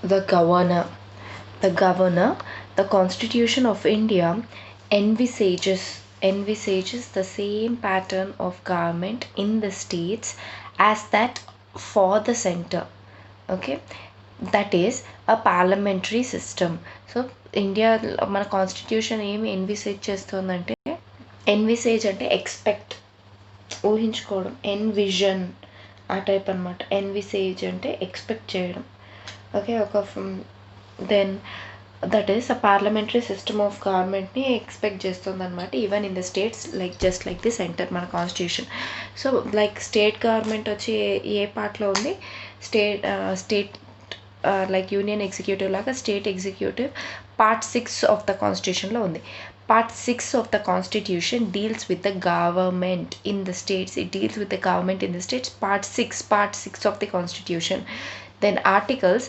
The governor. The governor, the Constitution of India envisages the same pattern of government in the states as that for the center. Okay, that is a parliamentary system. So India మన constitution ఏమి envisage చేస్తుందంటే, envisage అంటే expect, ఊహించుకోవడం, envision ఆ type అనమాట. Envisage అంటే expect చేయడం. Okay, ఒక then that is a parliamentary system of గవర్నమెంట్ని ఎక్స్పెక్ట్ చేస్తుంది అనమాట, even in the states, like just like the centre మన constitution. So like state government వచ్చి ఏ పార్ట్లో ఉంది, స్టేట్ లైక్ యూనియన్ ఎగ్జిక్యూటివ్ లాగా state executive part 6 of the కాన్స్టిట్యూషన్లో ఉంది. Part 6 of the Constitution deals with the government in the states. It deals with the government in the states. Part 6 of the Constitution. Then Articles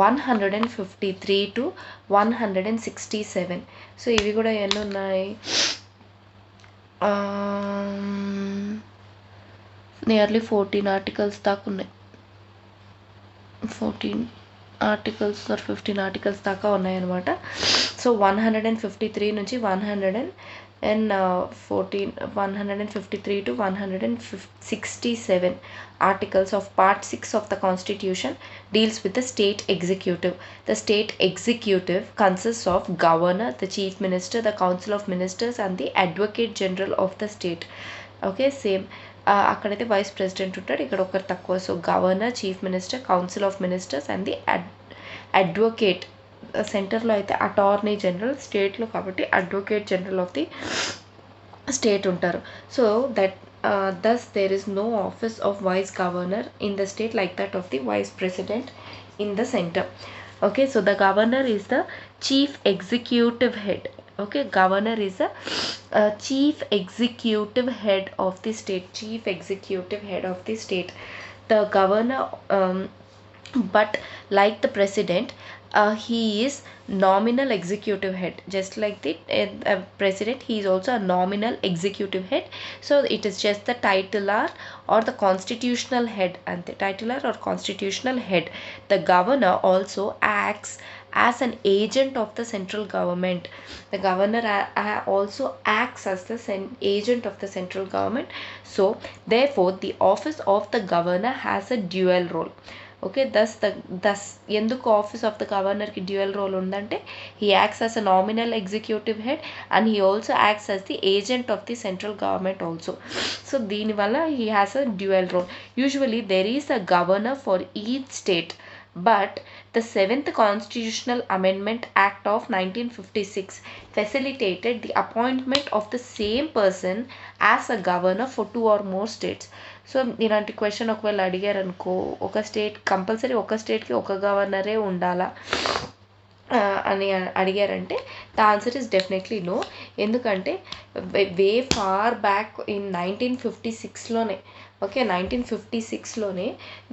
153 to 167. So ఇవి కూడా ఎన్ని ఉన్నాయి, nearly 14 articles దాకా ఉన్నాయి. 14 articles are 15 articles దాకా ఉన్నాయన్నమాట. So 153 నుంచి 153 to 167 articles of Part 6 of the Constitution deals with the state executive. The state executive consists of governor, the chief minister, the council of ministers and the advocate general of the state. Okay, same అక్కడైతే vice president ఉంటాడు, ఇక్కడ ఒకరు తక్కువ. So governor, chief minister, council of ministers and the advocate. సెంటర్లో అయితే attorney general, స్టేట్లో కాబట్టి advocate general of the state ఉంటారు. So that thus there is no office of vice governor in the state like that of the vice president in the center. Okay, so the governor is the chief executive head. Okay, governor is the chief executive head of the state. Chief executive head of the state. The governor, but like the president, he is nominal executive head. Just like the president, he is also a nominal executive head. So it is just the titular or the constitutional head, and the titular or constitutional head. The governor also acts as an agent of the central government. The governor also acts as the agent of the central government. So therefore the office of the governor has a dual role. Okay, thus ఎందుకు office of the గవర్నర్కి dual role ఉందంటే, he acts as a nominal executive head and he also acts as the agent of the central government also. So దీనివల్ల he has a dual role. Usually there is a governor for each state, but the 7th Constitutional Amendment Act of 1956 facilitated the appointment of the same person as a governor for 2 or more states. So ఇలాంటి question ఒకవేళ అడిగారు అనుకో, ఒక state compulsory ఒక స్టేట్కి ఒక గవర్నరే ఉండాలా అని అడిగారంటే, the answer is definitely no. ఎందుకంటే వే ఫార్ బ్యాక్ ఇన్ 1956లోనే, ఓకే, 1956లోనే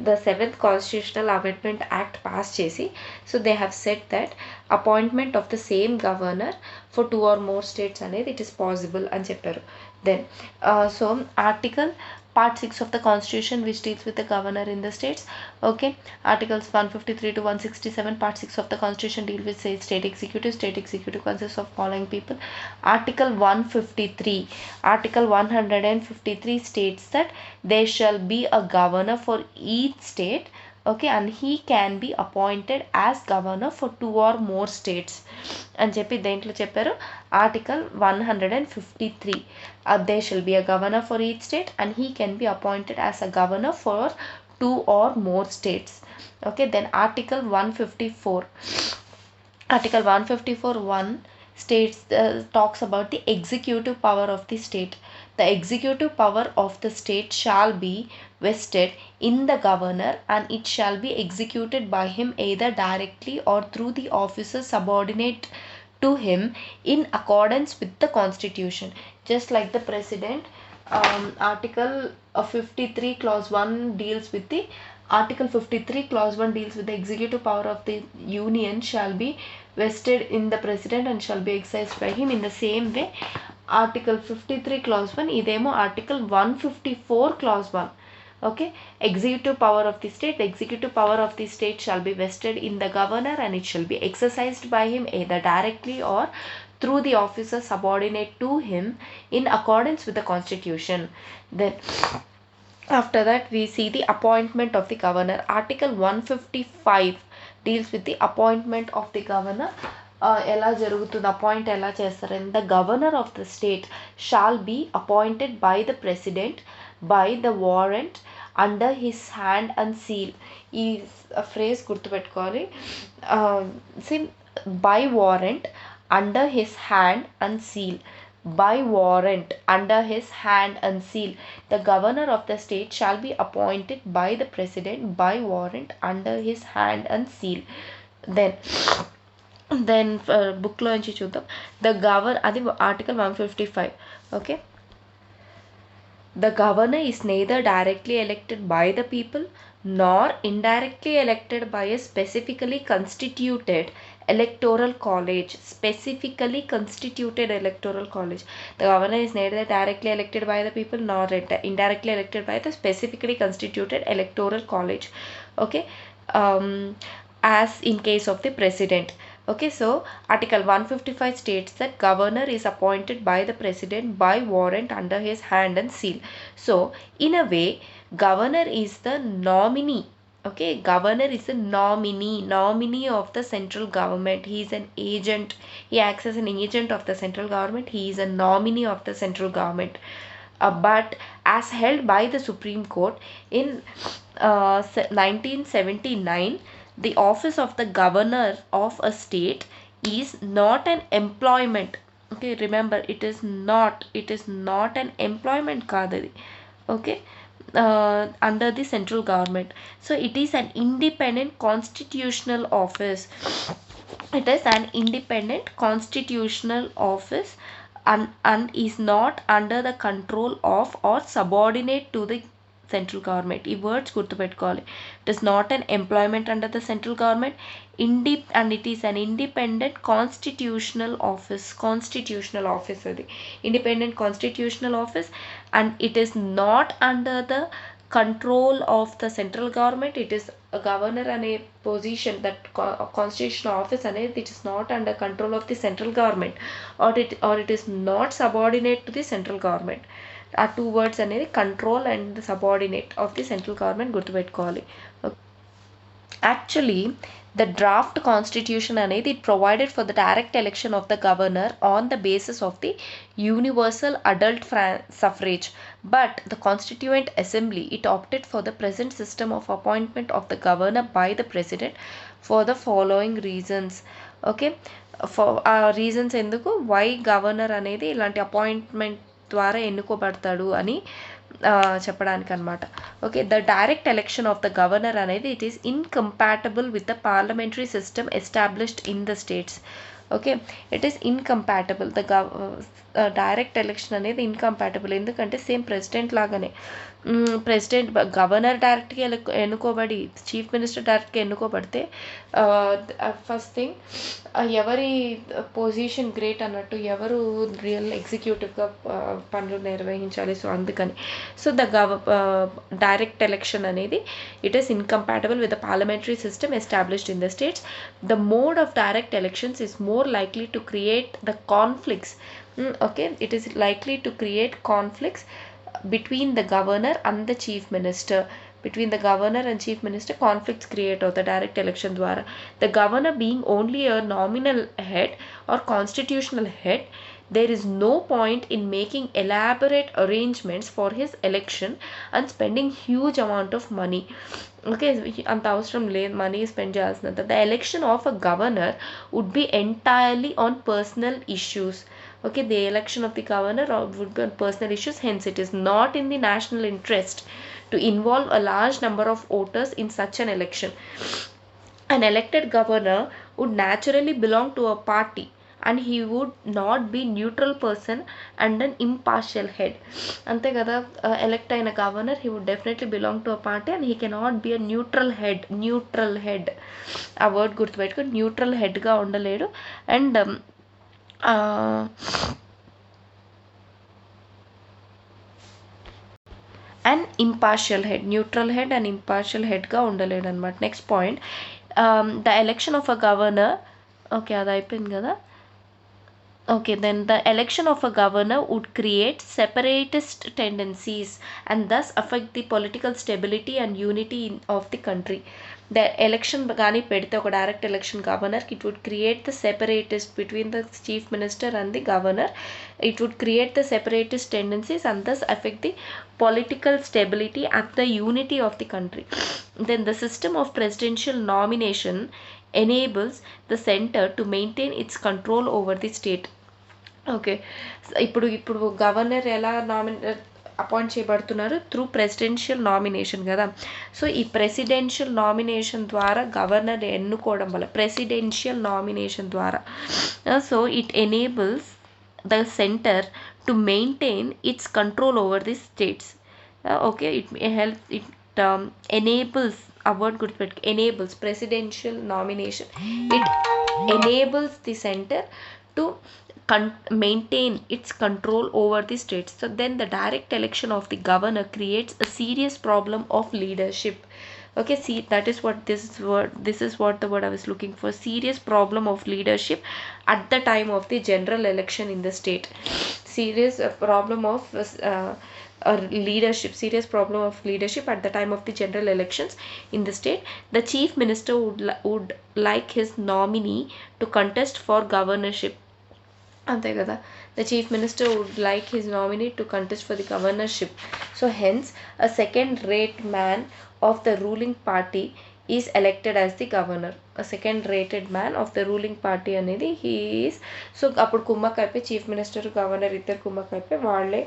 the 7th constitutional amendment act pass చేసి, so they have set that appointment of the same governor for 2 or more states అనేది ఇట్ ఈస్ పాసిబుల్ అని చెప్పారు. Then so article Part 6 of the Constitution, which deals with the governor in the states. Okay, Articles 153 to 167, Part 6 of the Constitution deal with say state executive. State executive consists of following people. Article 153 states that there shall be a governor for each state. Okay, and he can be appointed as governor for 2 or more states అని చెప్పి దేంట్లో చెప్పారు, article 153. there shall be a governor for each state and he can be appointed as a governor for 2 or more states. Okay, then article 154(1) states talks about the executive power of the state. The executive power of the state shall be vested in the governor and it shall be executed by him either directly or through the officers subordinate to him in accordance with the constitution. Just like the president, article 53 clause 1 deals with the Article 53 clause 1 deals with the executive power of the union shall be vested in the president and shall be exercised by him. In the same way, Article 53 clause 1 idemo Article 154 clause 1. Okay, executive power of the state. The executive power of the state shall be vested in the governor, and it shall be exercised by him either directly or through the officer subordinate to him in accordance with the constitution. Then after that we see the appointment of the governor. Article 155 deals with the appointment of the governor. ఎలా జరుగుతుంది, appoint ఎలా చేస్తారని, the governor of the state shall be appointed by the president by the warrant under his hand and seal. ఈ phrase గుర్తుపెట్టుకోవాలి. By warrant under his hand and seal. By warrant under his hand and seal. The governor of the state shall be appointed by the president by warrant under his hand and seal. Then book lo nunchi chuddam. The governor, adi article 155. Okay, the governor is neither directly elected by the people nor indirectly elected by a specifically constituted electoral college. Specifically constituted electoral college. The governor is neither directly elected by the people nor indirectly elected by the specifically constituted electoral college. Okay, as in case of the president. Okay, so article 155 states that governor is appointed by the president by warrant under his hand and seal. So in a way, governor is the nominee. Okay, governor is the nominee of the central government. He is an agent. He acts as an agent of the central government. He is a nominee of the central government. But as held by the Supreme Court in 1979, the office of the governor of a state is not an employment. Okay, remember, it is not an employment kadadi. Okay, under the central government. So it is an independent constitutional office. It is an independent constitutional office and is not under the control of or subordinate to the central government. ఈ words గుర్తుపెట్టుకోవాలి. It is not an employment under the central government, and it is an independent constitutional office. అది independent constitutional office, and it is not under the control of the central government. It is a governor అనే position, that constitutional office అనేది, it is not under control of the central government, or it is not subordinate to the central government. ఆ two words అనేది control and subordinate of the central government గుర్తుపెట్టుకోవాలి. Actually the draft constitution అనేది it provided for the direct election of the governor on the basis of the universal adult suffrage. But the constituent assembly it opted for the present system of appointment of the governor by the president for the following reasons. Okay, ఆ reasons ఎందుకు, why governor అనేది ఇలాంటి appointment ద్వారా ఎన్నుకోబడతాడు అని చెప్పడానికి అనమాట. Okay, the direct election of the governor అనేది it is incompatible with the parliamentary system established in the states. Okay, it is incompatible. Direct election అనేది ఇన్కంపాటబుల్. ఎందుకంటే సేమ్ ప్రెసిడెంట్ లాగానే ప్రెసిడెంట్ గవర్నర్ డైరెక్ట్గా ఎన్నుకోబడి చీఫ్ మినిస్టర్ డైరెక్ట్గా ఎన్నుకోబడితే first thing ఎవరి position great అన్నట్టు, ఎవరు రియల్ ఎగ్జిక్యూటివ్గా పనులు నిర్వహించాలి. సో అందుకని ద డైరెక్ట్ ఎలక్షన్ అనేది it is incompatible with the parliamentary system established in the states. The mode of direct elections is more likely to create the conflicts. Okay, it is likely to create conflicts between the governor and the chief minister. Between the governor and chief minister, conflicts create of the direct election dwara. The governor being only a nominal head or constitutional head, there is no point in making elaborate arrangements for his election and spending huge amount of money. Okay, అంత అవసరం లేదు money spend చేయాల్సినంత. The election of a governor would be entirely on personal issues. Okay, the election of the governor would be on personal issues. Hence, it is not in the national interest to involve a large number of voters in such an election. An elected governor would naturally belong to a party, and he would not be neutral person and an impartial head. Ante kada, elect అయిన governor, he would definitely belong to a party and he cannot be a neutral head. ఆ word గుర్తుపెట్టుకో, neutral హెడ్గా ఉండలేడు. And and impartial head, neutral head and impartial హెడ్గా ఉండలేడు అనమాట. Next point, the election of a governor, okay అది అయిపోయింది కదా. Okay, then the election of a governor would create separatist tendencies and thus affect the political stability and unity of the country. The election gani pedithe oka direct election governor, it would create the separatist between the chief minister and the governor. It would create the separatist tendencies and thus affect the political stability and the unity of the country. Then the system of presidential nomination enables the center to maintain its control over the state. Okay, ఇప్పుడు governor ఎలా appoint చేయబడుతున్నారు? Through presidential nomination కదా. So ఈ presidential nomination ద్వారా governor ఎన్నుకోవడం వల్ల, presidential nomination ద్వారా, so it enables the centre to maintain its control over the states. Okay, it help, it enables, ఆ వర్డ్ గుర్తుపెట్టుకు, enables, presidential nomination, it enables the centre to maintain its control over the states. So then the direct election of the governor creates a serious problem of leadership. Okay, see, that is what this is what the word I was looking for, serious problem of leadership at the time of the general election in the state. Serious problem of leadership, serious problem of leadership at the time of the general elections in the state. The chief minister would like his nominee to contest for governorship. అంతే కదా, the chief minister would like his nominee to contest for the governorship. So hence a second rate man of the ruling party is elected as the governor. Second rated man of the ruling party అనేది he is. So అప్పుడు కుమ్మక్కైపోయి chief minister governor ఇద్దరు కుమ్మక్కైపోయి వాళ్ళే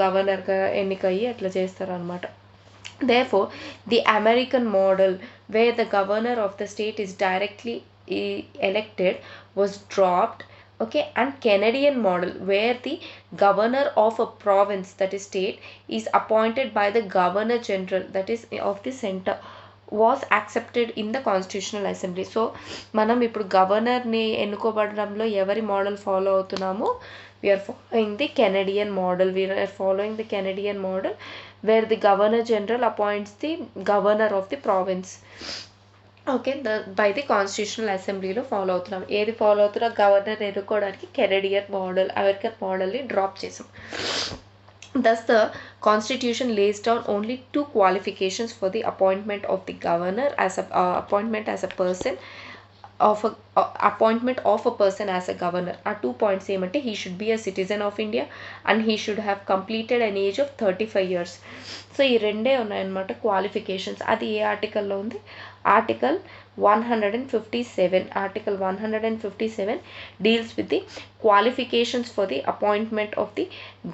గవర్నర్గా ఎన్నికయ్యి అట్లా చేస్తారనమాట. Therefore, the American model where the governor of the state is directly elected was dropped. Okay, and Canadian model where the governor of a province, that is state, is appointed by the governor general, that is of the center, was accepted in the constitutional assembly. So మనం ఇప్పుడు గవర్నర్ని ఎన్నుకోబడడంలో ఎవరి model follow అవుతున్నాము? We are following the Canadian model. We are following the Canadian model where the governor general appoints the governor of the province. Okay, by the constitutional అసెంబ్లీలో follow అవుతున్నాం. ఏది follow అవుతున్నా? గవర్నర్ ఎన్నుకోవడానికి కెనడియన్ మోడల్, అమెరికన్ మోడల్ని drop చేసాం. Thus, the Constitution lays down only two qualifications for the appointment of the governor as a appointment as a person of a appointment of a person as a governor. Are 2 points ఏమంటే he should be a citizen of India and he should have completed an age of 35 years. So ఈ రెండే ఉన్నాయన్నమాట qualifications. అది ఏ ఆర్టికల్లో ఉంది? Article 157. Article 157 deals with the qualifications for the appointment of the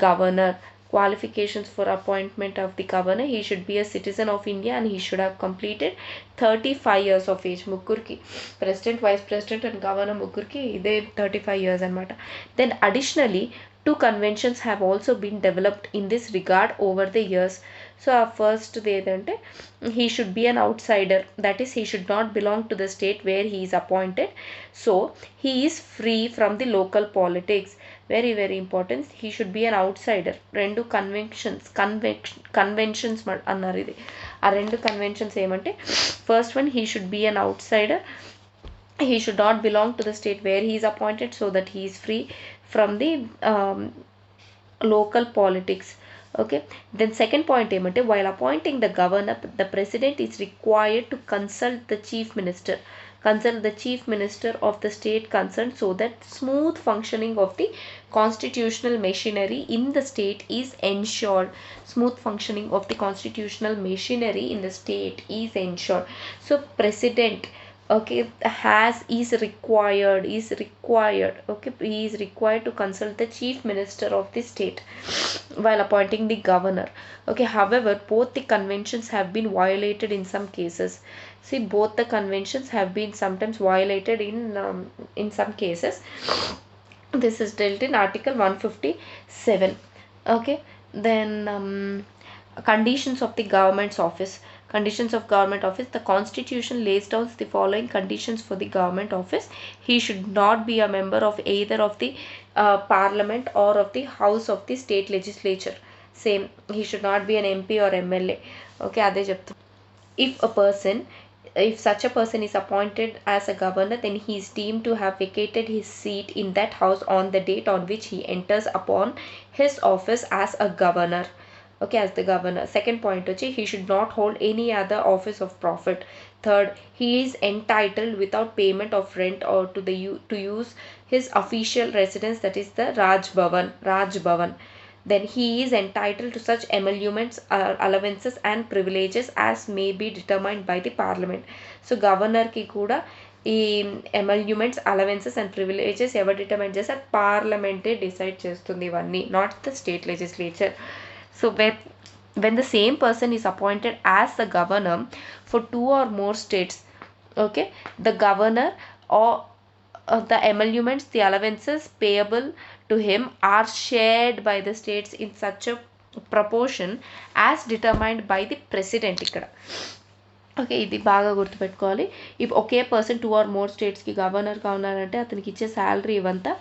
governor. Qualifications for appointment of the governor: he should be a citizen of India and he should have completed 35 years of age. ముగ్గురికి, president, vice president and governor ముగ్గురికి ఇదే 35 years అనమాట. Then additionally 2 conventions have also been developed in this regard over the years. So ఆ ఫస్ట్ది ఏదంటే he should be an outsider, that is he should not belong to the state where he is appointed, so he is free from the local politics. Very very important, he should be an out cider. రెండు conventions అన్నారు ఇది. ఆ రెండు conventions ఏమంటే, first one, he should be an out cider, he should not belong to the state where he is appointed so that he is free from the local politics. Okay, then second point ఏమంటే, while appointing the governor, the president is required to consult the chief minister of the state concerned so that smooth functioning of the constitutional machinery in the state is ensured. Smooth functioning of the constitutional machinery in the state is ensured. So president, okay, is required, okay, he is required to consult the chief minister of the state while appointing the governor. Okay, however, both the conventions have been violated in some cases. See, both the conventions have been sometimes violated in some cases. This is dealt in article 157. Okay, then conditions of the government's office. Conditions of government office. The constitution lays down the following conditions for the government office: he should not be a member of either of the parliament or of the house of the state legislature. Same he should not be an MP or MLA. Okay, అదే చెప్తాను. If such a person is appointed as a governor, then he is deemed to have vacated his seat in that house on the date on which he enters upon his office as a governor. Okay, as the governor. Second point, he should not hold any other office of profit. Third, he is entitled without payment of rent or to use his official residence, that is the Raj Bhavan. Then he is entitled to such emoluments, allowances and privileges as may be determined by the parliament. So governor ki kuda ఈ ఎమల్యూమెంట్స్, allowances and privileges ఎవరు determine చేస్తారు? పార్లమెంటే decide చేస్తుంది ఇవన్నీ, not the state legislature. So when the same person is appointed as the governor for 2 or more states, okay, the governor or the emoluments, the allowances payable to him are shared by the states in such a proportion as determined by the president. ఇక్కడ okay, ఇది బాగా గుర్తుపెట్టుకోవాలి. ఇప్పుడు ఒకే person 2 or more స్టేట్స్కి గవర్నర్గా ఉన్నారంటే అతనికి ఇచ్చే శాలరీ ఇవంతా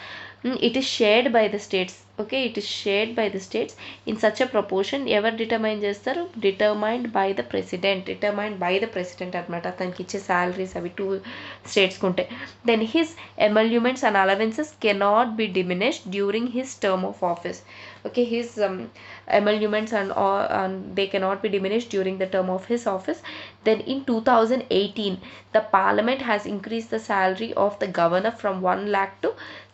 it is shared by the states. Okay, it is shared by the states in such a proportion. ఎవరు డిటర్మైన్ చేస్తారు? డిటర్మైన్డ్ బై ద ప్రెసిడెంట్ అనమాట, అతనికి ఇచ్చే శాలరీస్ అవి 2 స్టేట్స్కి ఉంటాయి. Then his emoluments and allowances cannot be diminished during his term of office. Okay, his emoluments and they cannot be diminished during the term of his office. Then in 2018, the parliament has increased the salary of the governor from 1 lakh to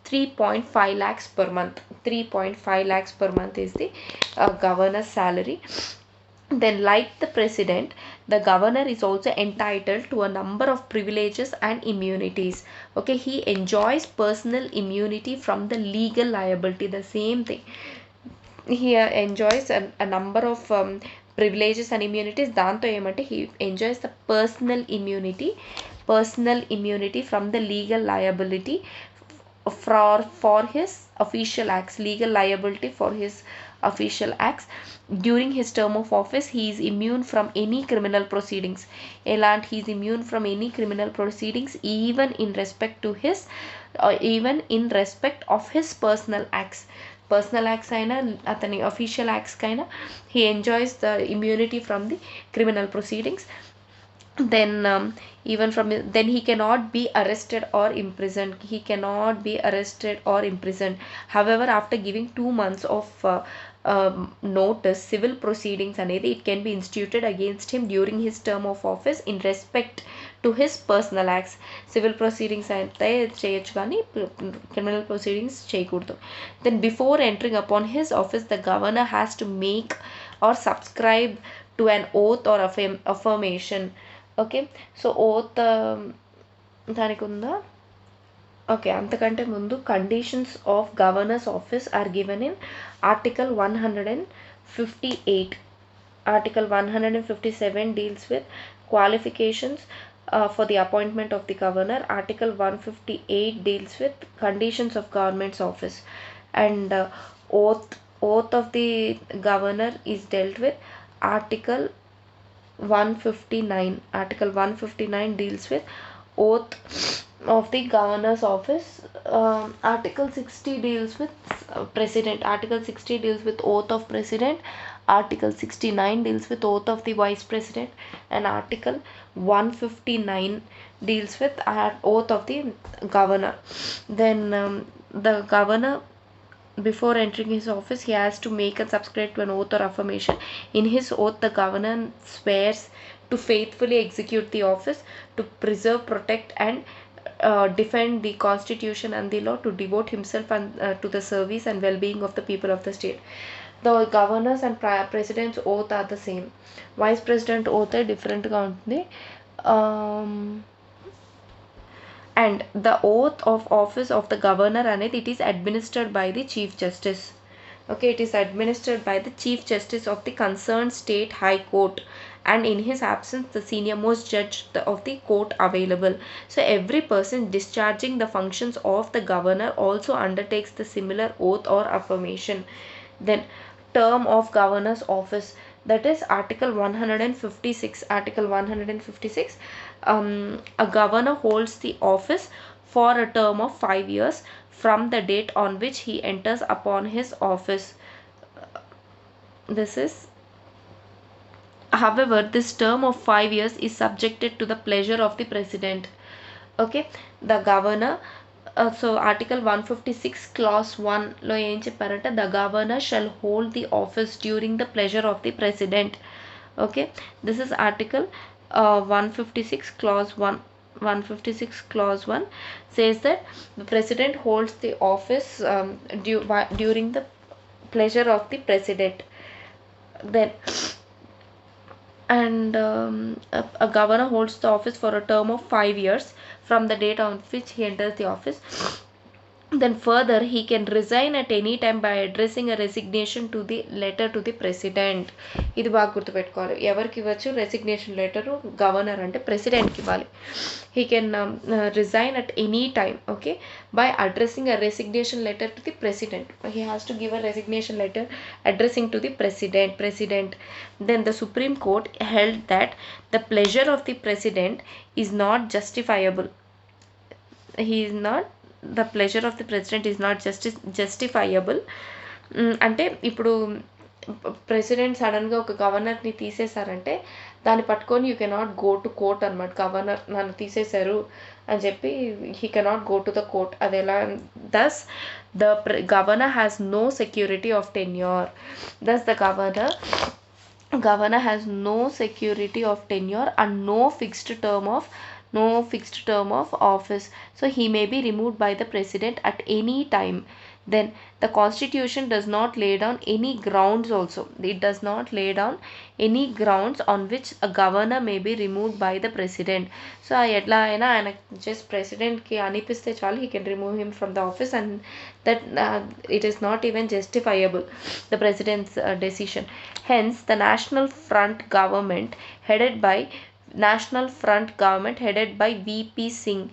3.5 lakhs per month. 3.5 lakhs per month is the governor's salary. Then like the president, the governor is also entitled to a number of privileges and immunities. Okay, he enjoys personal immunity from the legal liability, the same thing. He enjoys a number of privileges and immunities. దాంతో ఏమంటే he enjoys the personal immunity from the legal liability for his official acts. Legal liability for his official acts. During his term of office, he is immune from any criminal proceedings. He is immune from any criminal proceedings even in respect of his personal acts. Personal acts అయినా అతని official acts కైనా he enjoys the immunity from the criminal proceedings. Then then he cannot be arrested or imprisoned. However, after giving 2 months of notice, civil proceedings అనేది it can be instituted against him during his term of office in respect to his personal acts. Civil proceedings అయితే చేయొచ్చు కానీ criminal proceedings చేయకూడదు. Then before entering upon his office, the governor has to make or subscribe to an oath or affirmation. Okay, so oath దానికి ఉందా? Okay, అంతకంటే ముందు conditions of governor's office are given in article 158. Article 157 deals with qualifications for the appointment of the governor. Article 158 deals with conditions of government's office, and oath of the governor is dealt with Article 159. Article 159 deals with oath of the governor's office. Article 60 deals with president. Article 60 deals with oath of president. Article 69 deals with oath of the vice president, and Article 159 deals with oath of the governor. Then the governor, before entering his office, he has to make and subscribe to an oath or affirmation. In his oath, the governor swears to faithfully execute the office, to preserve, protect and defend the constitution and the law, to devote himself to the service and well-being of the people of the state. The governors and president's oath are the same. Vice president oath different గా ఉంటుంది. And the oath of office of the governor అనేది it is administered by the chief justice. Okay, it is administered by the chief justice of the concerned state high court, and in his absence the senior most judge of the court available. So every person discharging the functions of the governor also undertakes the similar oath or affirmation. Then term of governor's office, that is Article 156. Article 156, a governor holds the office for a term of 5 years from the date on which he enters upon his office. this is, however, this term of 5 years is subjected to the pleasure of the president. Okay, the governor, so article 156 clause 1 లో ఏం చెప్పారంటే the governor shall hold the office during the pleasure of the president. Okay, this is article 156 clause 1. 156 clause 1 says that the president holds the office during the pleasure of the president. Then and a governor holds the office for a term of 5 years from the date on which he enters the office. Then further, he can resign at any time by addressing a resignation to the letter to the president. ఇది బాగా గుర్తుపెట్టుకోవాలి. ఎవరికి ఇవ్వచ్చు resignation letter? Governor అంటే ప్రెసిడెంట్కి ఇవ్వాలి. He can resign at any time, okay, by addressing a resignation letter to the president. He has to give a resignation letter addressing to the president. Then the Supreme Court held that the pleasure of the president is not justifiable. The pleasure of the president is not justifiable. అంటే ఇప్పుడు president సడన్గా ఒక గవర్నర్ని తీసేశారంటే దాన్ని పట్టుకొని you cannot go to court అనమాట. Governor నన్ను తీసేశారు అని చెప్పి he cannot go to the court. అది ఎలా? Thus the governor has no security of tenure. Thus the governor has no security of tenure and no fixed term of office, so he may be removed by the president at any time. Then the constitution does not lay down any grounds also. It does not lay down any grounds on which a governor may be removed by the president. So ఎట్లా అయినా ఆయన just presidentకి అనిపిస్తే చాలు, he can remove him from the office, and that it is not even justifiable, the president's decision. Hence the National Front government headed by VP Singh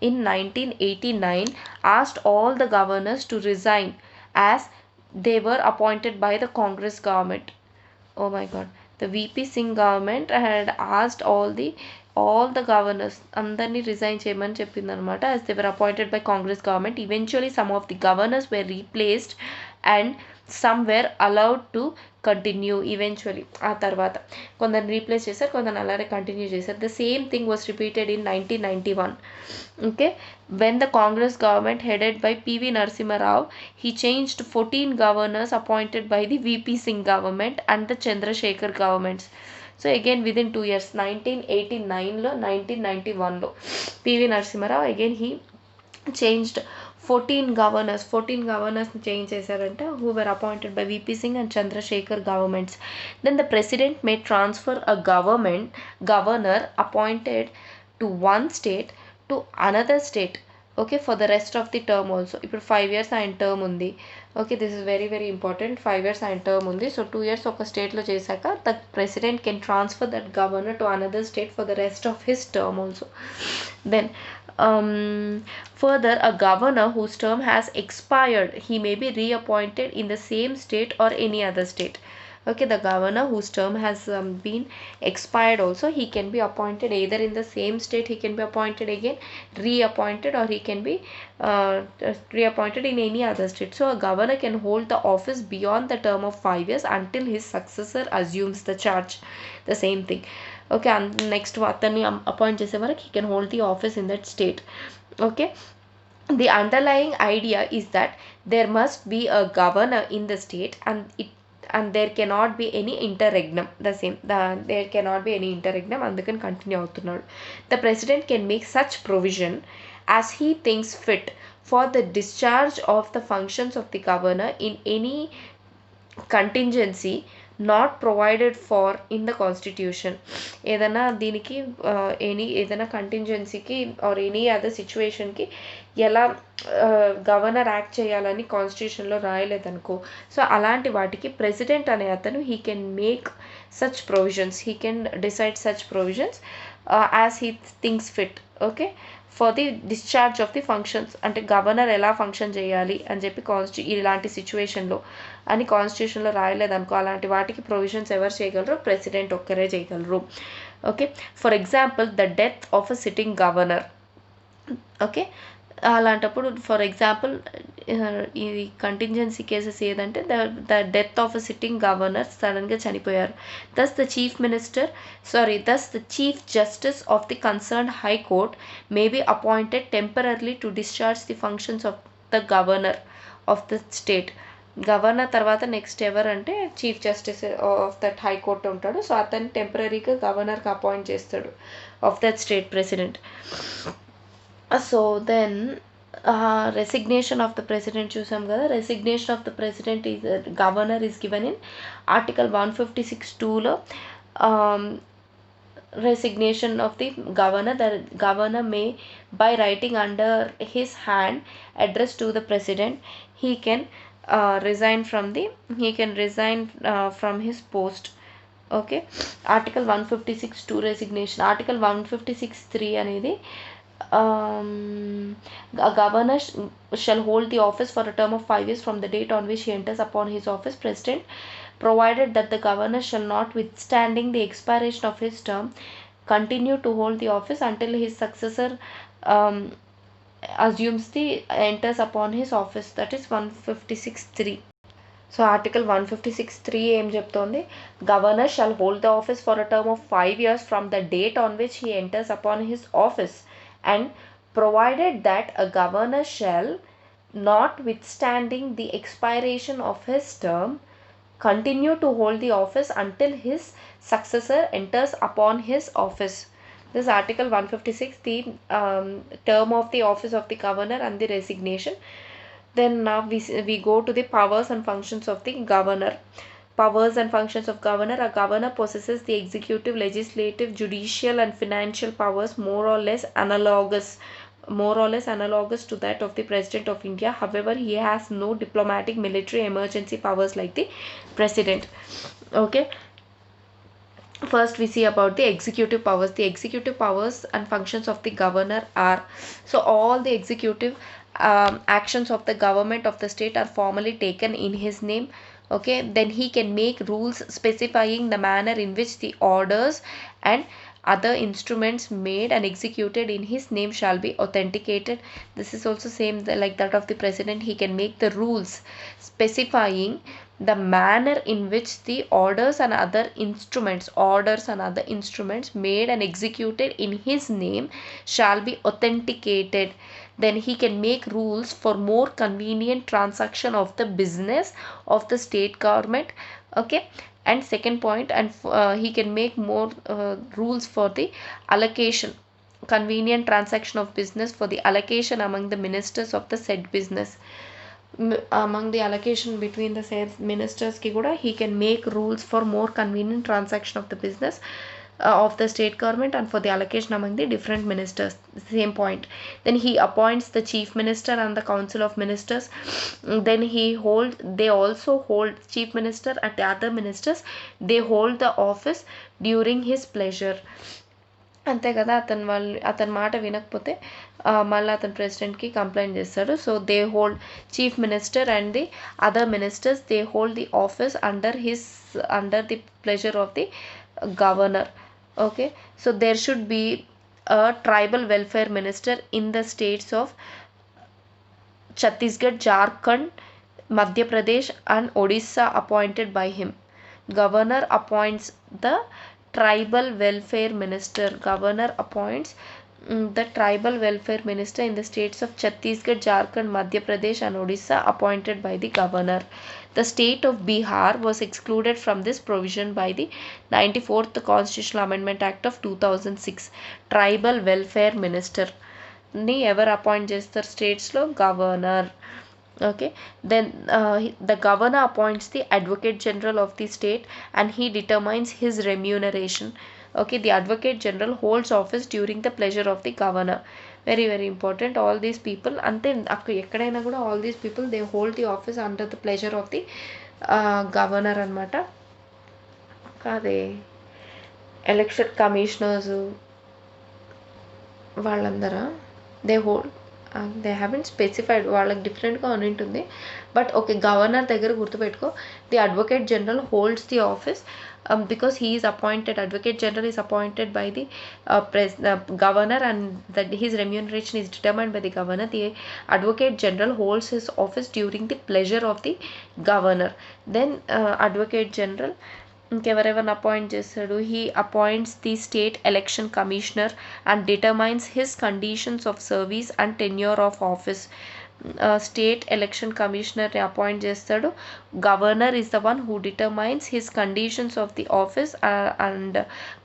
in 1989 asked all the governors to resign as they were appointed by the Congress government. Oh my god, the VP Singh government had asked all the governors andarni resign cheyamani cheppindi anamata, as they were appointed by Congress government. Eventually some of the governors were replaced and some were allowed to continue. Eventually ఆ తర్వాత కొందరిని replace చేశారు, కొందరిని అలానే continue చేశారు. The same thing was repeated in 1991. Okay, when the Congress government headed by PV Narasimha Rao, he changed 14 governors appointed by the VP Singh government and the Chandrasekhar governments. So again within 2 years, 1989లో 1991లో PV Narasimha Rao again he changed 14 governors change చేశారంట, who were appointed by VP Singh and Chandrasekhar governments. Then the president may transfer a governor appointed to one state to another state, okay, for the rest of the term also. ఇప్పుడు 5 years ఆయన term ఉంది. Okay, this is very very important. 5 years ఆయన term ఉంది. So 2 years ఒక స్టేట్లో చేశాక the president can transfer that governor to another state for the rest of his term also. Then further, a governor whose term has expired, he may be reappointed in the same state or any other state. Okay, the governor whose term has been expired also, he can be appointed either in the same state, he can be appointed again, reappointed, or he can be reappointed in any other state. So a governor can hold the office beyond the term of 5 years until his successor assumes the charge. The same thing. Okay, and next అతన్ని appoint చేసే వరకు he can hold the office in that state. Okay, the underlying idea is that there must be a governor in the state and there cannot be any interregnum. There cannot be any interregnum, అందుకని continue అవుతున్నాడు. The president can make such provision as he thinks fit for the discharge of the functions of the governor in any contingency not provided for in the constitution. ఏదైనా దీనికి ఏదైనా కంటింజెన్సీకి or any other సిచ్యువేషన్కి ఎలా governor act చేయాలని కాన్స్టిట్యూషన్లో రాయలేదనుకో, so అలాంటి వాటికి president అనే అతను he can make such provisions, he can decide such provisions as he thinks fit. Okay, for the discharge of the functions, అంటే గవర్నర్ ఎలా ఫంక్షన్ చేయాలి అని చెప్పి ఇలాంటి సిచ్యువేషన్లో అని కాన్స్టిట్యూషన్లో రాయలేదనుకో, అలాంటి వాటికి ప్రొవిజన్స్ ఎవరు చేయగలరు? ప్రెసిడెంట్ ఒక్కరే చేయగలరు. Okay, for example the death of a sitting governor. Okay, అలాంటప్పుడు ఫర్ ఎగ్జాంపుల్ ఈ కంటింజెన్సీ కేసెస్ ఏదంటే the death of a sitting governor సడన్గా చనిపోయారు. Thus the chief justice of the concerned high court may be appointed temporarily to discharge the functions of the governor of the state. Governor తర్వాత next ఎవరంటే chief justice of that high court ఉంటాడు. So అతన్ని టెంపరీగా గవర్నర్కి appoint చేస్తాడు of that state president. So then resignation of the president చూసాం కదా. Resignation of the president is governor is given in article 156(2)లో resignation of the governor may by writing under his hand address to the president he can resign from his post. Okay, article 156(2) resignation. article 156(3) అనేది a governor shall hold the office for a term of 5 years from the date on which he enters upon his office, president, provided that the governor shall, notwithstanding the expiration of his term, continue to hold the office until his successor enters upon his office. That is 156(3). So article 156(3) ఏం చెప్తోంది? Governor shall hold the office for a term of 5 years from the date on which he enters upon his office, and provided that a governor shall, notwithstanding the expiration of his term, continue to hold the office until his successor enters upon his office. This is article 156, the term of the office of the governor and the resignation. Then now we go to the powers and functions of the governor. Powers and functions of governor. A governor possesses the executive, legislative, judicial and financial powers more or less analogous to that of the President of India. However, he has no diplomatic, military, emergency powers like the President. Okay. First we see about the executive powers. The executive powers and functions of the governor are, so all the executive actions of the government of the state are formally taken in his name. Okay, then he can make rules specifying the manner in which the orders and other instruments made and executed in his name shall be authenticated. This is also same like that of the president. He can make the rules specifying the manner in which the orders and other instruments made and executed in his name shall be authenticated. Then he can make rules for more convenient transaction of the business of the state government. Okay, and second point, and he can make more rules for the allocation, convenient transaction of business for the allocation among the ministers of the said business. Among the allocation between the said ministers ki kuda he can make rules for more convenient transaction of the business of the state government and for the allocation among the different ministers. Same point. Then he appoints the chief minister and the council of ministers. Then they also hold chief minister and the other ministers, they hold the office during his pleasure. అంతే కదా. అతని మాట వినకపోతే మళ్ళీ అతను ప్రెసిడెంట్కి complaint చేస్తాడు. So they hold chief minister and the other ministers, they hold the office under the pleasure of the governor. Okay, so there should be a tribal welfare minister in the states of Chhattisgarh, Jharkhand, Madhya Pradesh and Odisha appointed by him. Governor appoints the tribal welfare minister. Governor appoints the tribal welfare minister in the states of Chhattisgarh, Jharkhand, Madhya Pradesh and Odisha appointed by the governor. The state of Bihar was excluded from this provision by the 94th Constitutional Amendment Act of 2006. Tribal welfare minister ni ever appoint chestar states lo? Governor. Okay, then the governor appoints the advocate general of the state and he determines his remuneration. Okay, the advocate general holds office during the pleasure of the governor. Very very important. All these people ante ekkadaina kuda all these people they hold the office under the pleasure of the governor anamata. Kade election commissioners వాళ్ళందరూ they hold they haven't specified, వాళ్ళకి డిఫరెంట్గా అని ఉంటుంది. But okay, governor దగ్గర గుర్తుపెట్టుకో, the advocate general holds the office because he is appointed, advocate general is appointed by the governor, and that his remuneration is determined by the governor. The advocate general holds his office during the pleasure of the governor. Then advocate general ఇంకెవరెవరిని appoint చేస్తాడు, he appoints the state election commissioner and determines his conditions of service and tenure of office. State election కమిషనర్ని appoint చేస్తాడు. Governor is the one who determines his conditions of the office and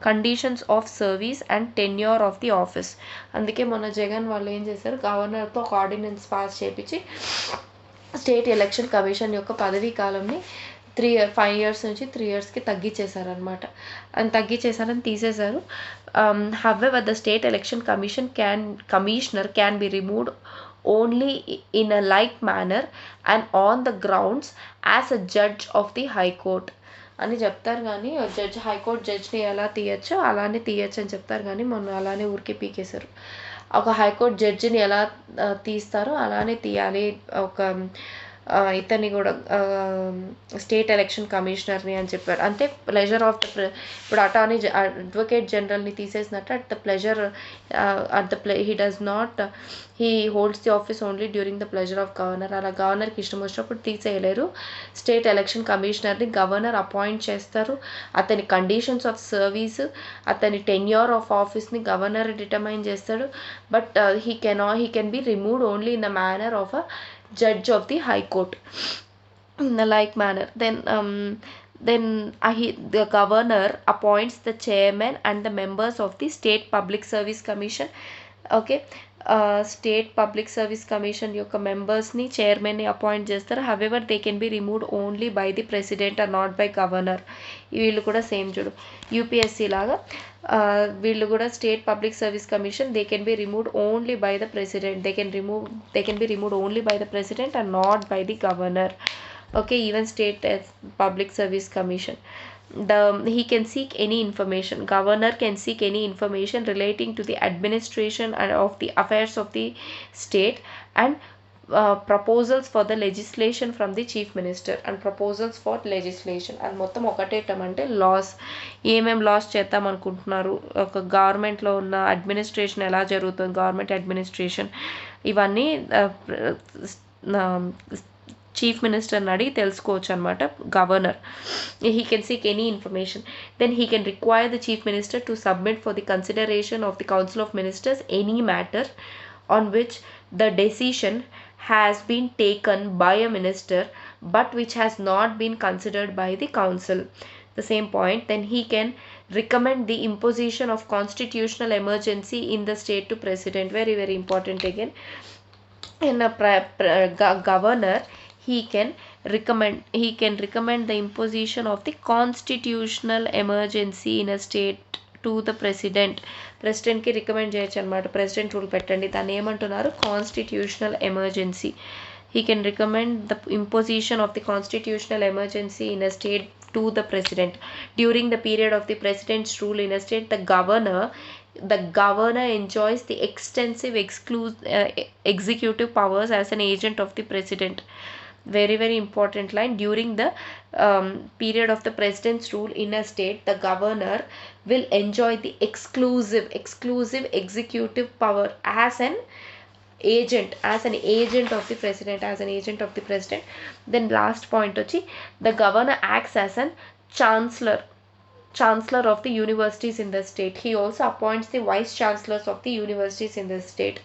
conditions of service and tenure of the office. అందుకే మొన్న జగన్ వాళ్ళు ఏం చేశారు, గవర్నర్తో ఒక ordinance pass చేయించి స్టేట్ ఎలక్షన్ కమిషన్ యొక్క పదవీ కాలంని 5 years నుంచి 3 yearsకి తగ్గించేశారనమాట. అని తగ్గించేశారని తీసేశారు. However the state election commissioner can be removed only in a like manner and on the grounds as a judge of the high court అని చెప్తారు. కానీ హైకోర్టు జడ్జ్ని ఎలా తీయచ్చో అలానే తీయచ్చు అని చెప్తారు. కానీ మొన్న అలానే ఊరికే పీకేశారు. ఒక హైకోర్టు జడ్జిని ఎలా తీస్తారో అలానే తీయాలి ఒక ఇతన్ని కూడా స్టేట్ ఎలక్షన్ కమిషనర్ని అని చెప్పారు. అంటే ప్లెజర్ ఆఫ్ ద ఇప్పుడు అటార్నీ అడ్వకేట్ జనరల్ని తీసేసినట్టు at the pleasure he does not he holds the office only during the pleasure of governor. అలా గవర్నర్కి ఇష్టం వచ్చినప్పుడు తీసేయలేరు. స్టేట్ ఎలక్షన్ కమిషనర్ని గవర్నర్ అపాయింట్ చేస్తారు. అతని కండిషన్స్ ఆఫ్ సర్వీస్, అతని టెన్యూర్ ఆఫ్ ఆఫీస్ని గవర్నర్ డిటర్మైన్ చేస్తాడు. But he can be removed only in the manner of a judge of the high court in a like manner. Then the governor appoints the chairman and the members of the state public service commission. Okay, state public service commission యొక్క మెంబర్స్ని చైర్మన్ని appoint చేస్తారు. However they can be removed only by the president or not by governor. వీళ్ళు కూడా same చూడు, UPSC లాగా వీళ్ళు కూడా state public service commission they can be removed only by the president. They can be removed only by the president and not by the governor. Okay, even state public service commission, he can seek any information, governor can seek any information relating to the administration and of the affairs of the state and proposals for the legislation from the chief minister and proposals for legislation. and మొత్తం ఒకటే term అంటే loss, ఏమేం loss చేద్దాం అనుకుంటున్నారు, ఒక గవర్నమెంట్లో ఉన్న administration ఎలా జరుగుతుంది, గవర్నమెంట్ అడ్మినిస్ట్రేషన్, ఇవన్నీ చీఫ్ మినిస్టర్ని అడిగి తెలుసుకోవచ్చు అనమాట governor. He can seek any information. Then he can require the chief minister to submit for the consideration of the council of ministers any matter on which the decision has been taken by a minister but which has not been considered by the council. The same point, then he can recommend the imposition of constitutional emergency in the state to president. Very very important again. In a governor, he can recommend the imposition of the constitutional emergency in a state to the president. ప్రెసిడెంట్కి recommend చేయొచ్చు అనమాట, president rule పెట్టండి, దాన్ని ఏమంటున్నారు, constitutional emergency. he can recommend the imposition of the constitutional emergency in a state to the president. During the period of the president's rule in a state, the governor enjoys the extensive executive powers as an agent of the president. Very very important line. During the period of the president's rule in a state, the governor will enjoy the exclusive executive power as an agent of the president. Then last point వచ్చి, the governor acts as an chancellor of the universities in the state. He also appoints the vice chancellors of the universities in the state.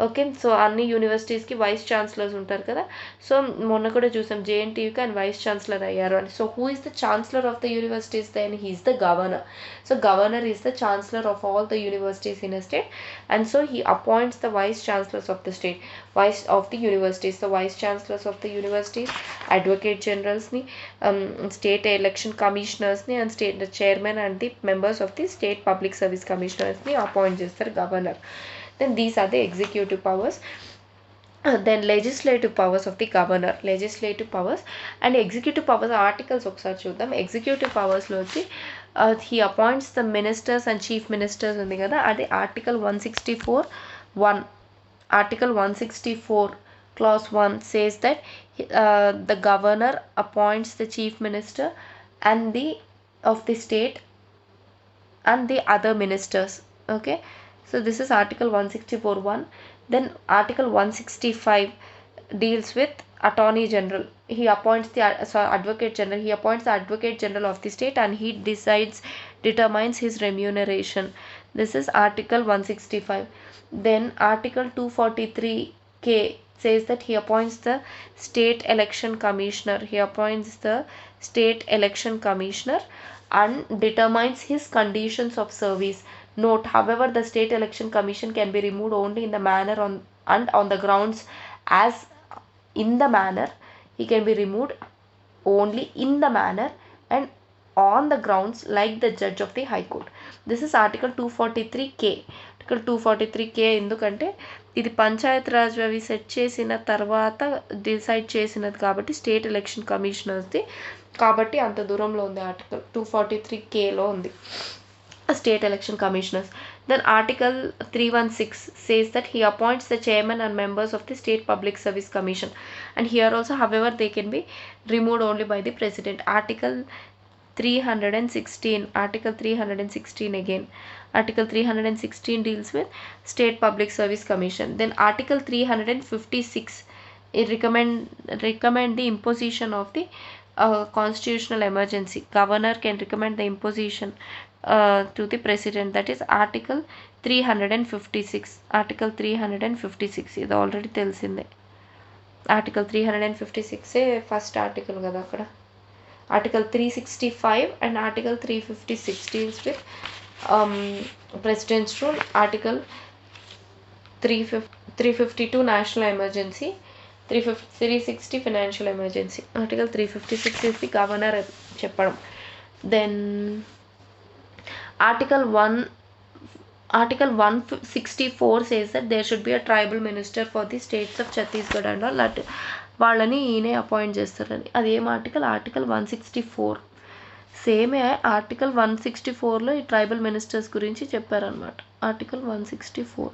Okay, so అన్ని యూనివర్సిటీస్కి vice chancellors ఉంటారు కదా. So మొన్న కూడా చూసాం జేఎన్టీయూకి ఆయన vice chancellor అయ్యారు అని. So who is the chancellor of the universities? Then he is the governor. So governor is the chancellor of all the universities in a state, and so he appoints the vice chancellors of the state, vice of the universities. The vice chancellors of the universities, advocate జనరల్స్ని, state election కమిషనర్స్ని, and state chairman and the members of the state public service కమిషనర్స్ని appoint చేస్తారు governor. Then these are the executive powers. Then legislative powers of the governor. Legislative powers and executive powers articles ఒకసారి చూద్దాం. executive powers లో వచ్చి he appoints the ministers and chief ministers ఉంది కదా, అది article 164(1). Article 164 clause 1 says that the governor appoints the chief minister and the of the state and the other ministers. Okay, so this is article 164(1). Then article 165 deals with attorney general. He appoints the advocate general. He appoints the advocate general of the state and he determines his remuneration. This is article 165. Then article 243K says that he appoints the state election commissioner. He appoints the state election commissioner and determines his conditions of service. Note, however, the state election commission can be removed only in the manner on the grounds as in the manner. He can be removed only in the manner and on the grounds like the judge of the high court. This is article 243K. article 243K ఎందుకంటే ఇది పంచాయత్ రాజ్ అవి set చేసిన తర్వాత decide చేసినది కాబట్టి state election కమిషనర్స్ది కాబట్టి అంత దూరంలో ఉంది. ఆర్టికల్ 243Kలో ఉంది state election commissioners. Then article 316 says that he appoints the chairman and members of the state public service commission, and here also however they can be removed only by the president. Article 316 again. Article 316 deals with state public service commission. Then article 356 it recommend the imposition of the constitutional emergency. Governor can recommend the imposition to the president. That is article 356. Article 356 ఇది already తెలిసిందే. Article 356 first article కదా అక్కడ. Article 365 and article 356 deals with president's rule. Article 352 national emergency, 360 financial emergency. Article 356 is the governor చెప్పడం. Then Article 164 says that there should be a tribal minister for the states of Chhattisgarh and all that. వాళ్ళని ఈయనే appoint చేస్తారని. అదేం article? Article 164. సేమే article 164లో ఈ tribal ministers గురించి చెప్పారనమాట. Article 164.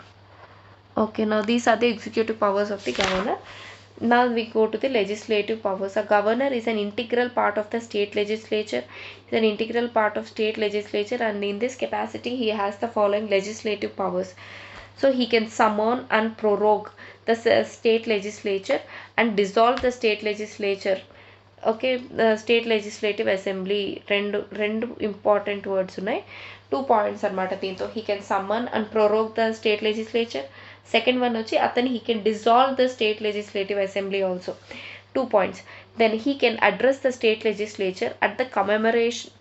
Okay, now these are the executive powers of the governor. Now we go to the legislative powers. A governor is an integral part of the state legislature. Is an integral part of state legislature, and in this capacity he has the following legislative powers. So he can summon and prorogue the state legislature and dissolve the state legislature. Okay, the state legislative assembly రెండు important words ఉన్నాయి. 2 points అన్నమాట దీంతో. He can summon and prorogue the state legislature. Second one వచ్చి అతను he can dissolve the state legislative assembly also. 2 points. Then he can address the state legislature at the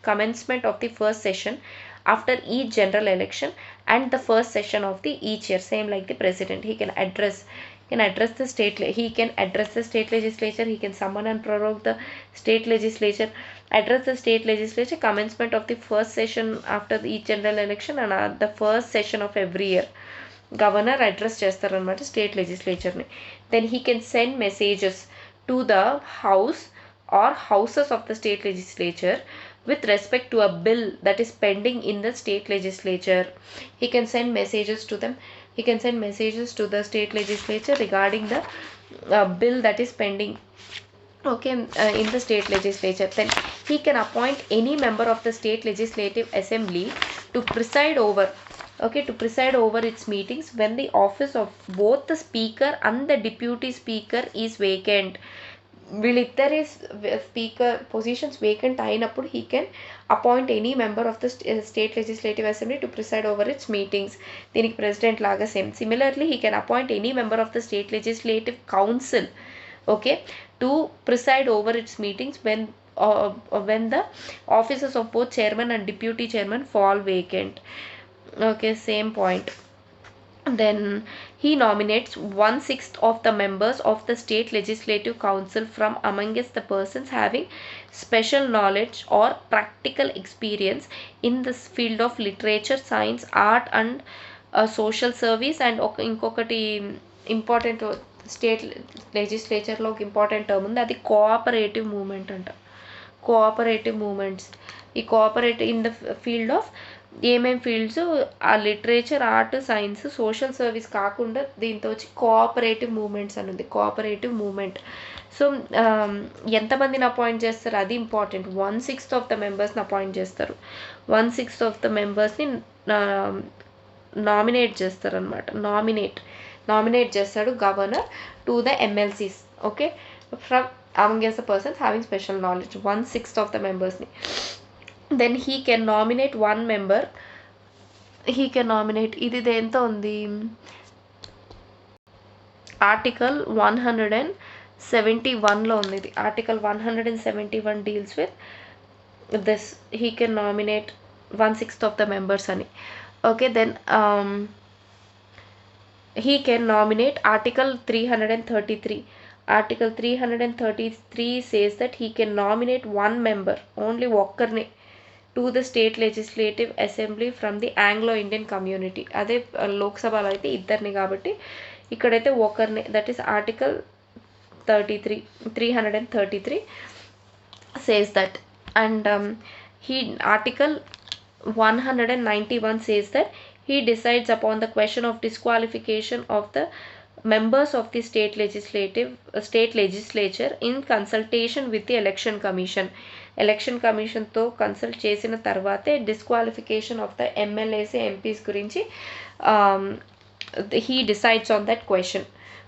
commencement of the first session after each general election and the first session of the each year. Same like the president. He can address the state legislature. He can summon and prorogue the state legislature, address the state legislature commencement of the first session after each general election and the first session of every year. Governor address చేస్తారనమాట state లెజిస్లేచర్ని. Then he can send messages to the house or houses of the state legislature with respect to a bill that is pending in the state legislature. He can send messages to them. He can send messages to the state legislature regarding the bill that is pending, okay, in the state legislature. Then he can appoint any member of the state legislative assembly to preside over its meetings when the office of both the speaker and the deputy speaker is vacant. వీళ్ళిద్దరి speaker positions vacant అయినప్పుడు he can appoint any member of the state legislative assembly to preside over it's meetings. దీనికి president లాగా same. Similarly he can appoint any member of the state legislative council, okay, to preside over its meetings when the offices of both chairman and deputy chairman fall vacant. Okay, same point. Then he nominates 1/6 of the members of the state legislative council from amongst the persons having special knowledge or practical experience in the field of literature, science, art and social service. And ఇంకొకటి important state లెజిస్లేచర్లో ఒక important term ఉంది, అది cooperative movement అంట. Cooperative movements, ఈ cooperative in the field of ఏమేం fields ఆ literature, art, science, social service కాకుండా దీంతో వచ్చి కోఆపరేటివ్ మూమెంట్స్ అని ఉంది. Cooperative movement. సో ఎంతమందిని అపాయింట్ చేస్తారు అది ఇంపార్టెంట్. 1/6 ఆఫ్ ద మెంబర్స్ని అపాయింట్ చేస్తారు. 1/6 ఆఫ్ ద మెంబర్స్ని నామినేట్ చేస్తారనమాట. నామినేట్ చేస్తాడు governor to the MLCs. Okay, from amongst the persons having special knowledge. 1/6 of the members ni. Then he can nominate one member. He can nominate, ఇది దేంతో ఉంది, article 171లో ఉంది. ఇది article 171 deals with this. He can nominate 1/6 of the members అని. Okay, then he can nominate article 333. Article 333 says that he can nominate one member, only ఒక్కరిని, to the state legislative assembly from the Anglo-Indian community. అదే లోక్సభలో అయితే ఇద్దరిని కాబట్టి ఇక్కడైతే ఒకరిని, that is article 333 says that. And article 191 says that he decides upon the question of disqualification of the members of the state legislature in consultation with the election commission. Election కమిషన్తో consult చేసిన తర్వాతే disqualification of the MLAs, MPs గురించి he decides on that question.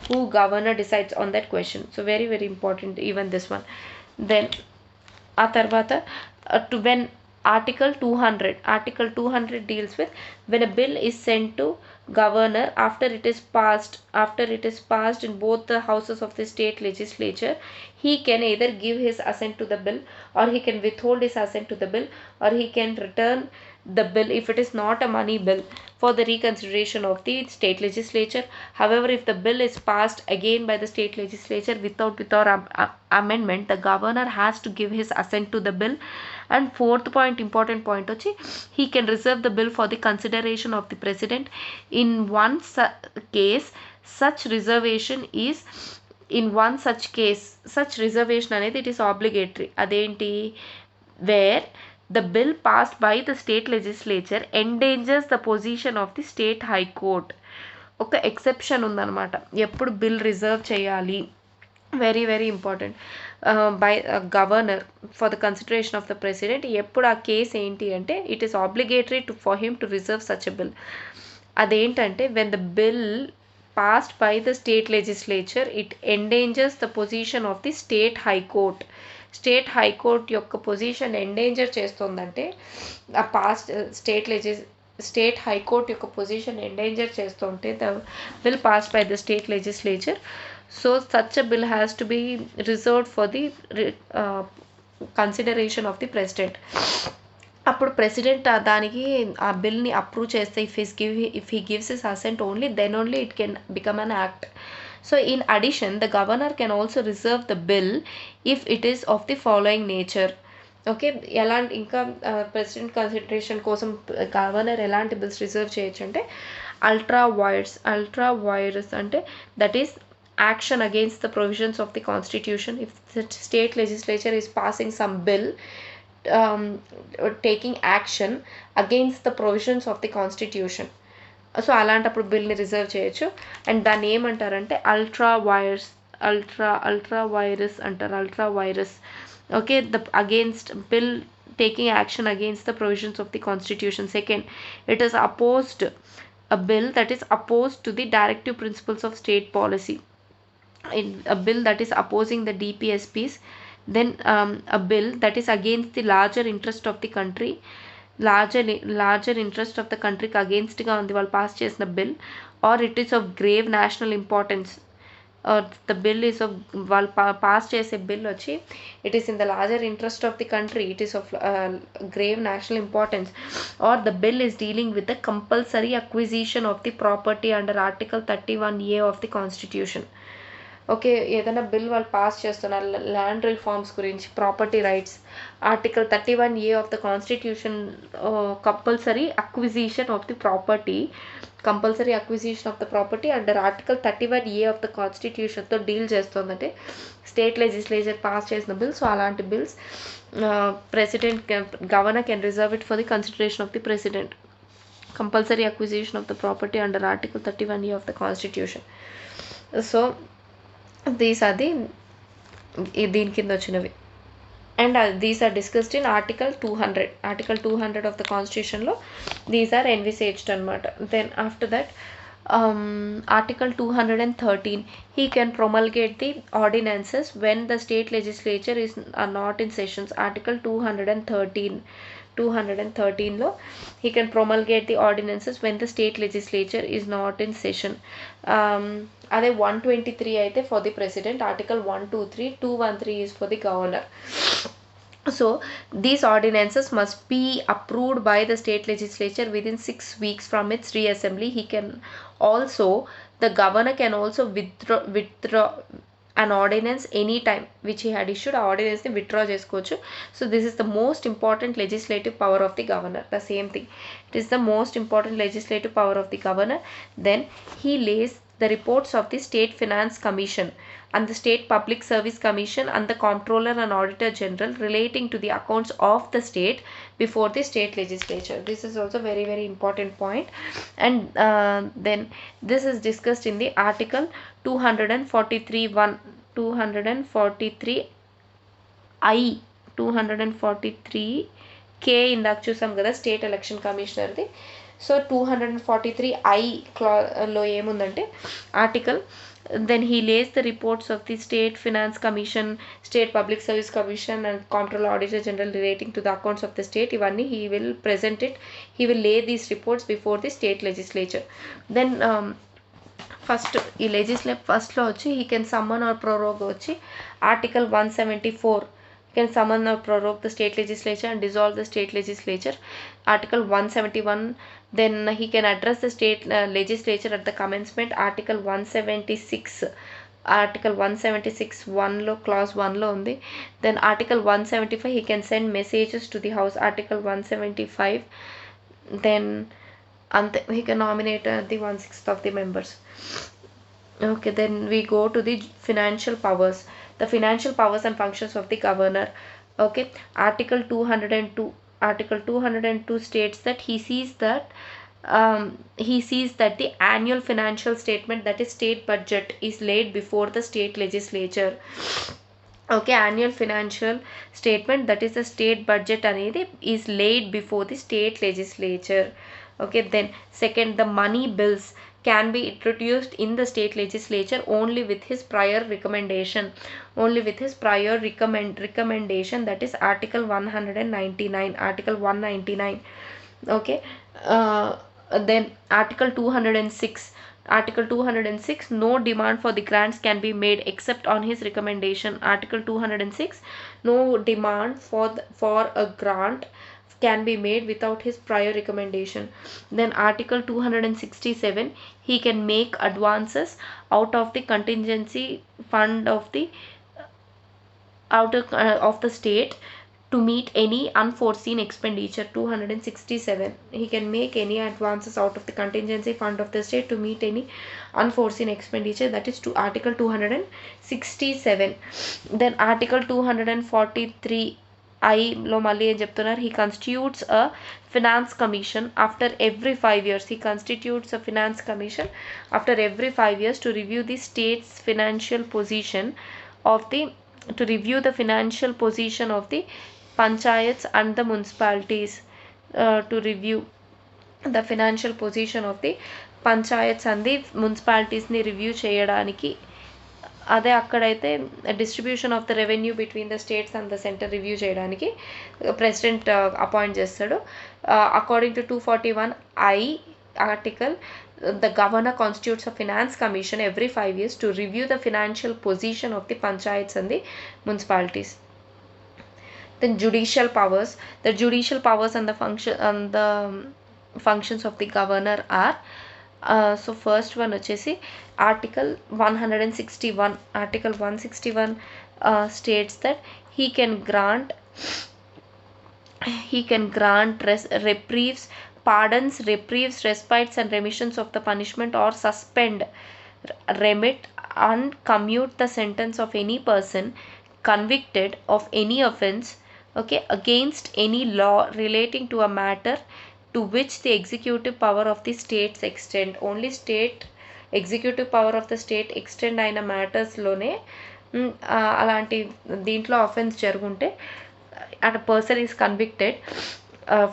Who governor decides on that question. So very very important even this one. Then ఆ తర్వాత when Article 200 deals with when a bill is sent to governor after it is passed in both the houses of the state legislature, he can either give his assent to the bill, or he can withhold his assent to the bill, or he can return the bill if it is not a money bill for the reconsideration of the state legislature. However, if the bill is passed again by the state legislature without amendment, the governor has to give his assent to the bill. And fourth point, important point వచ్చి, he can reserve the bill for the consideration of the president. In one case, such reservation అనేది it is obligatory. అదేంటి, where the bill passed by the state legislature endangers the position of the state high court. ఒక exception ఉందన్నమాట, ఎప్పుడు bill reserve చేయాలి, very very important, by governor for the consideration of the president. ఎప్పుడు ఆ case ఏంటి అంటే, it is obligatory for him to reserve such a bill. అదేంటంటే, when the bill passed by the state legislature, it endangers the position of the state high court. State high court యొక్క position endanger చేస్తుందంటే, ఆ past state high court యొక్క position endanger చేస్తుంటే, the bill passed by the state legislature. So such a bill has to be reserved for the consideration of the president. అప్పుడు president దానికి ఆ బిల్ని approve చేస్తే, if he gives his assent only, then only it can become an act. So in addition, the governor can also reserve the bill if it is of the following nature. Okay, ఎలాంటి, ఇంకా president consideration కోసం governor ఎలాంటి bills reserve చేయొచ్చు అంటే, ultra virus అంటే that is action against the provisions of the constitution. If the state legislature is passing some bill taking action against the provisions of the constitution, so అలాంటప్పుడు బిల్ని reserve చేయొచ్చు. And దాన్ని ఏమంటారంటే ultra virus అంటారు, ultra virus. Okay, the against bill taking action against the provisions of the constitution. Second, it is opposed, a bill that is opposed to the directive principles of state policy. A bill that is opposing the DPSPs. Then a bill that is against the larger interest of the country, larger interest of the countryకి అగేన్స్ట్గా ఉంది వాళ్ళు pass చేసిన bill, or it is of grave national importance. The bill is of, వాళ్ళు pass చేసే bill వచ్చి it is in the larger interest of the country, it is of grave national importance, or the bill is dealing with the compulsory acquisition of the property under article 31A of the constitution. Okay, ఏదైనా bill వాళ్ళు pass చేస్తున్నారు land reforms గురించి, property rights, article 31A of the constitution, compulsory acquisition of the property compulsory acquisition of the property under article 31A of the కాన్స్టిట్యూషన్తో deal చేస్తుందంటే state legislature pass చేసిన bills. So అలాంటి bills president governor can reserve it for the consideration of the president. Compulsory acquisition of the property under article 31A of the constitution. So these are the దీని కింద వచ్చినవి. And these are discussed in article 200. Article 200 of the constitution law, these are envisaged anamata. Then after that, article 213, he can promulgate the ordinances when the state legislature are not in sessions. Article 213 law, he can promulgate the ordinances when the state legislature is not in session. అదే 123 అయితే for the president, article 123, 213 is for the governor. So these ordinances must be approved by the state legislature within 6 weeks from its reassembly. He can also, the governor can also withdraw an ordinance any time which he had issued. A ordinance ni withdraw chesukochu. So this is the most important legislative power of the governor. The same thing, it is the most important legislative power of the governor. Then he lays the reports of the State Finance Commission and the State Public Service Commission and the Comptroller and Auditor General relating to the accounts of the state before the state legislature. This is also very, very important point. And then this is discussed in the article 243(1), 243I, 243K ఇందాక చూసాం కదా state election కమిషనర్ది. So 243I లో ఏముందంటే article, then he lays the reports of the State Finance Commission, State Public Service Commission and Comptroller Auditor General relating to the accounts of the state. Ivanni he will present it, he will lay these reports before the state legislature. Then first ఈ legislature first లో వచ్చి he can summon or prorogue వచ్చి article 174, can summon or prorogue the state legislature and dissolve the state legislature. Article 171, then he can address the state legislature at the commencement. Article 176, article 176 1 లో clause 1 లో ఉంది. Then article 175, he can send messages to the house. Article 175, then he can nominate the 1/6 of the members. Okay, then we go to the financial powers. The financial powers and functions of the governor. Okay, article 202 states that he sees that the annual financial statement, that is state budget, is laid before the state legislature. Okay, annual financial statement, that is the state budget అనేది is laid before the state legislature. Okay, then second, the money bills can be introduced in the state legislature only with his prior recommendation. Recommendation, that is article 199. Article 199. Okay, then article 206. Article 206, no demand for the grants can be made except on his recommendation. Article 206, no demand for a grant can be made without his prior recommendation. Then article 267, he can make advances out of the contingency fund of the state to meet any unforeseen expenditure. 267, he can make any advances out of the contingency fund of the state to meet any unforeseen expenditure. That is to article 267. Then article 243 I లో మళ్ళీ ఏం చెప్తున్నారు, he constitutes a finance commission after every 5 years. He constitutes a finance commission after every 5 years to review the state's financial position of the panchayats and the municipalities. To review the financial position of the panchayats and the municipalities ని review చేయడానికి, అదే అక్కడైతే distribution of the revenue between the states and the centre review చేయడానికి president appoint చేస్తాడు. According to 241I article, the governor constitutes a finance commission every 5 years to review the financial position of the panchayats and the municipalities. Then judicial powers. The judicial powers and the functions of the governor are, so first one వచ్చేసి article 161. Article 161 states that he can grant reprieves, pardons, reprieves, respites and remissions of the punishment, or suspend, remit and commute the sentence of any person convicted of any offense, okay, against any law relating to a matter to which the executive power of the states extend. Only state executive power of the state extend అయిన మ్యాటర్స్లోనే అలాంటి దీంట్లో offence జరుగుంటే and a person is convicted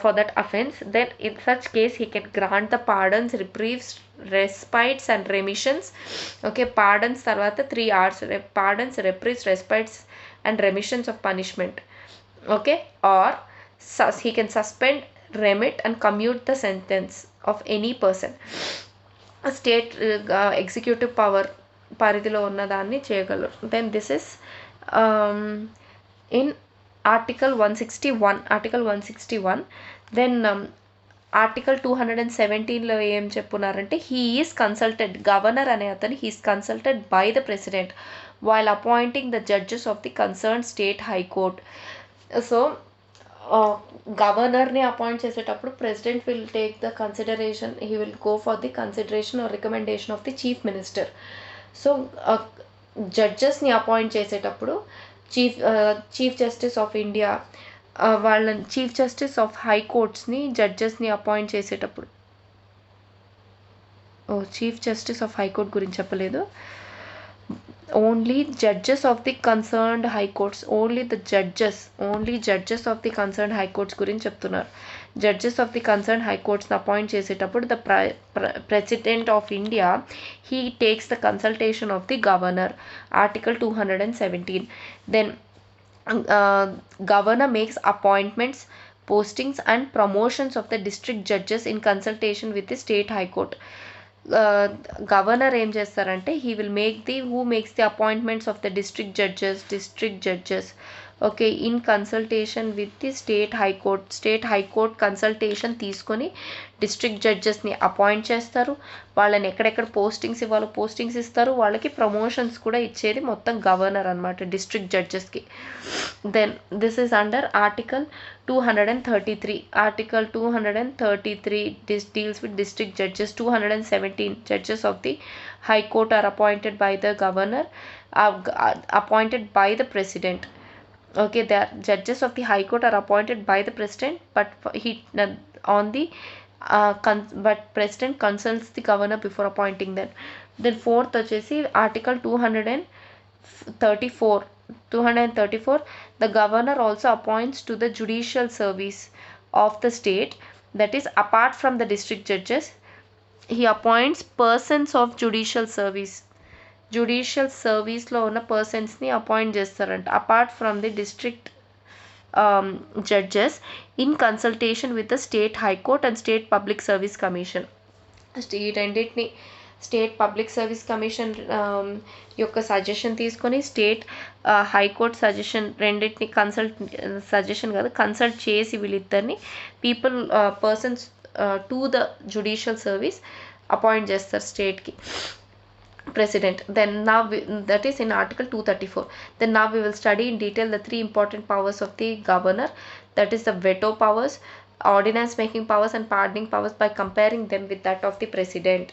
for that offense, then in such case he can grant the pardons, reprieves, respites and remissions. Okay, pardons తర్వాత 3 hours, pardons, reprieves, respites and remissions of punishment. Okay, or he can suspend, remit and commute the sentence of any person. State executive power పరిధిలో ఉన్నదాన్ని చేయగలరు. Then this is in article 161. Then article 217లో ఏం చెప్పున్నారంటే he is consulted, governor అనే అతను he's consulted by the president while appointing the judges of the concern state high court. So గవర్నర్ని appoint చేసేటప్పుడు president will take the consideration, he will go for the consideration or recommendation of the chief minister. So జడ్జెస్ని appoint చేసేటప్పుడు chief justice of India వాళ్ళని, chief justice of హైకోర్ట్స్ని జడ్జెస్ని appoint చేసేటప్పుడు, chief justice of high court గురించి చెప్పలేదు, only judges of the concerned high courts, only judges of the concerned high courts గురించి చెప్తున్నారు. జడ్జెస్ ఆఫ్ ది కన్సర్న్డ్ హైకోర్ట్స్ని అపాయింట్ చేసేటప్పుడు the president of India he takes the consultation of the governor, article 217. Then governor makes appointments, postings and promotions of the district judges in consultation with the state high court. Governor ఏం చేస్తారంటే he will make the who makes the appointments of the district judges okay in consultation with the state high court consultation తీసుకొని district జడ్జెస్ని appoint చేస్తారు. వాళ్ళని ఎక్కడెక్కడ postings ఇవ్వాలో postings ఇస్తారు, వాళ్ళకి promotions కూడా ఇచ్చేది మొత్తం గవర్నర్ అనమాట డిస్ట్రిక్ట్ జడ్జెస్కి. Then this is under article 233. Article 233 deals with district judges. 217 judges of the high court are appointed by the governor, appointed by the president. Okay, the judges of the high court are appointed by the president, but but president consults the governor before appointing them. Then fourth వచ్చేసి article 234, the governor also appoints to the judicial service of the state, that is apart from the district judges he appoints persons of judicial సర్వీస్లో ఉన్న పర్సన్స్ని appoint చేస్తారంట, apart from the district judges in consultation with the state high court and state public service commission. ఈ రెండింటిని state public service commission యొక్క suggestion తీసుకొని state high court suggestion రెండింటిని consult చేసి వీళ్ళిద్దరిని persons to the judicial service appoint చేస్తారు స్టేట్కి president. Then now that is in article 234. Then now we will study in detail the 3 important powers of the governor, that is the veto powers, ordinance making powers and pardoning powers, by comparing them with that of the president.